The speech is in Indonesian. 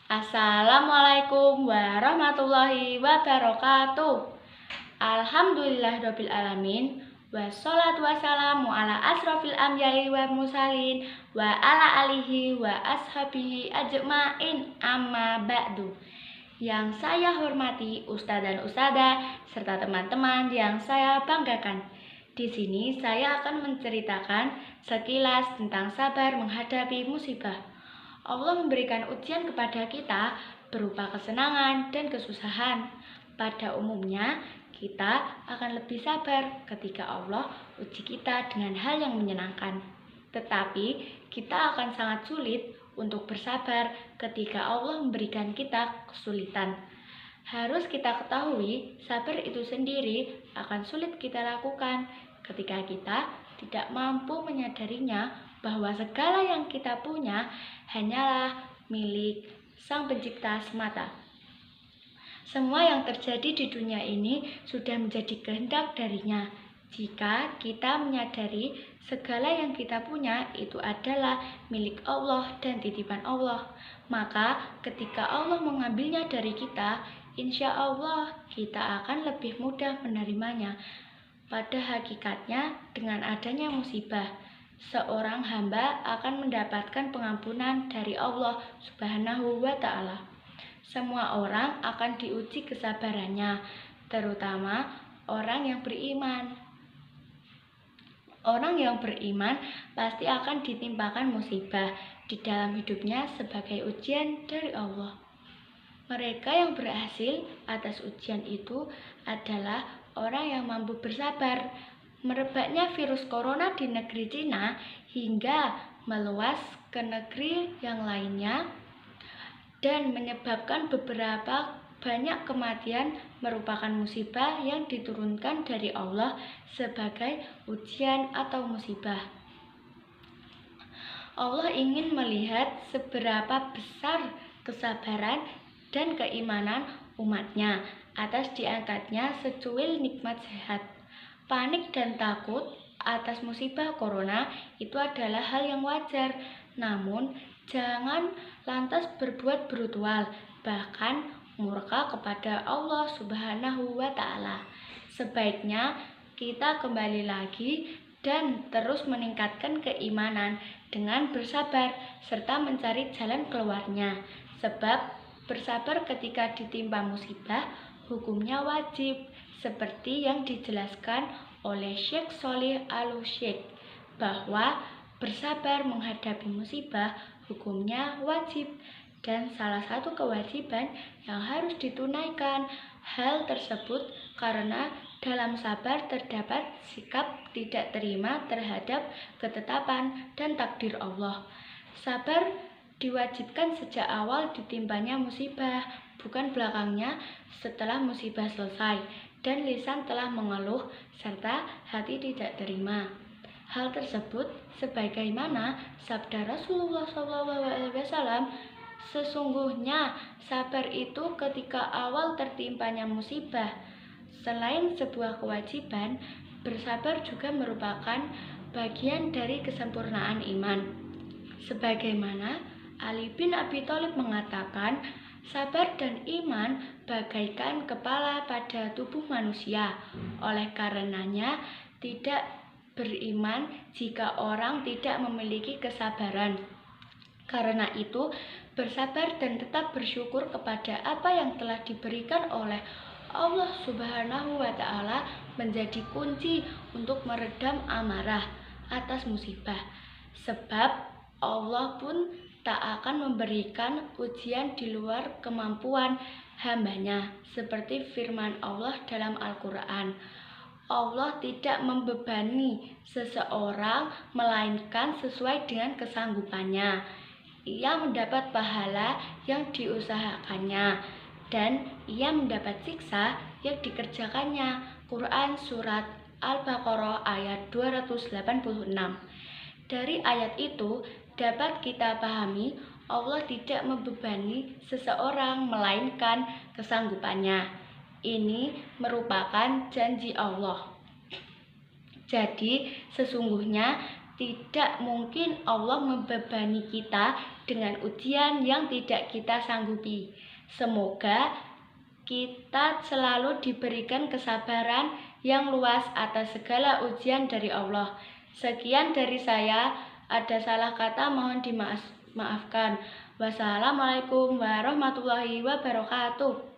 Assalamualaikum warahmatullahi wabarakatuh. Alhamdulillahirabbil alamin. Wassalatu wassalamu ala asrofil anbiya'i wa mursalin wa ala alihi wa ashabihi ajmain, amma ba'du. Yang saya hormati Ustadz dan Ustadzah serta teman-teman yang saya banggakan. Di sini saya akan menceritakan sekilas tentang sabar menghadapi musibah. Allah memberikan ujian kepada kita berupa kesenangan dan kesusahan. Pada umumnya, kita akan lebih sabar ketika Allah uji kita dengan hal yang menyenangkan. Tetapi, kita akan sangat sulit untuk bersabar ketika Allah memberikan kita kesulitan. Harus kita ketahui, sabar itu sendiri akan sulit kita lakukan ketika kita tidak mampu menyadarinya bahwa segala yang kita punya hanyalah milik Sang Pencipta semata. Semua yang terjadi di dunia ini sudah menjadi kehendak darinya. Jika kita menyadari segala yang kita punya itu adalah milik Allah dan titipan Allah, maka ketika Allah mengambilnya dari kita, insya Allah kita akan lebih mudah menerimanya. Pada hakikatnya, dengan adanya musibah, seorang hamba akan mendapatkan pengampunan dari Allah Subhanahu wa Ta'ala. Semua orang akan diuji kesabarannya, terutama orang yang beriman. Orang yang beriman pasti akan ditimpakan musibah di dalam hidupnya sebagai ujian dari Allah. Mereka yang berhasil atas ujian itu adalah orang yang mampu bersabar. Merebaknya virus corona di negeri Cina hingga meluas ke negeri yang lainnya dan menyebabkan beberapa banyak kematian merupakan musibah yang diturunkan dari Allah sebagai ujian atau musibah. Allah ingin melihat seberapa besar kesabaran dan keimanan umatnya atas diangkatnya secuil nikmat sehat. Panik dan takut atas musibah corona itu adalah hal yang wajar, namun jangan lantas berbuat brutal, bahkan murka kepada Allah Subhanahu wa Ta'ala. Sebaiknya kita kembali lagi dan terus meningkatkan keimanan dengan bersabar serta mencari jalan keluarnya. Sebab bersabar ketika ditimpa musibah hukumnya wajib, seperti yang dijelaskan oleh Syekh Sholih Al-Syekh bahwa bersabar menghadapi musibah hukumnya wajib dan salah satu kewajiban yang harus ditunaikan hal tersebut karena dalam sabar terdapat sikap tidak terima terhadap ketetapan dan takdir Allah. Sabar diwajibkan sejak awal ditimpanya musibah, bukan belakangnya setelah musibah selesai dan lisan telah mengeluh serta hati tidak terima. Hal tersebut sebagaimana sabda Rasulullah SAW, sesungguhnya sabar itu ketika awal tertimpanya musibah. Selain sebuah kewajiban, bersabar juga merupakan bagian dari kesempurnaan iman. Sebagaimana Ali bin Abi Thalib mengatakan, sabar dan iman bagaikan kepala pada tubuh manusia. Oleh karenanya, tidak beriman jika orang tidak memiliki kesabaran. Karena itu, bersabar dan tetap bersyukur kepada apa yang telah diberikan oleh Allah Subhanahu wa Ta'ala menjadi kunci untuk meredam amarah atas musibah. Sebab Allah pun tak akan memberikan ujian di luar kemampuan hambanya, seperti firman Allah dalam Al-Quran. Allah tidak membebani seseorang melainkan sesuai dengan kesanggupannya. Ia mendapat pahala yang diusahakannya dan ia mendapat siksa yang dikerjakannya. Quran Surat Al-Baqarah ayat 286. Dari ayat itu dapat kita pahami Allah tidak membebani seseorang melainkan kesanggupannya. Ini merupakan janji Allah. Jadi sesungguhnya tidak mungkin Allah membebani kita dengan ujian yang tidak kita sanggupi. Semoga kita selalu diberikan kesabaran yang luas atas segala ujian dari Allah. Sekian dari saya, ada salah kata mohon dimaafkan. Wassalamualaikum warahmatullahi wabarakatuh.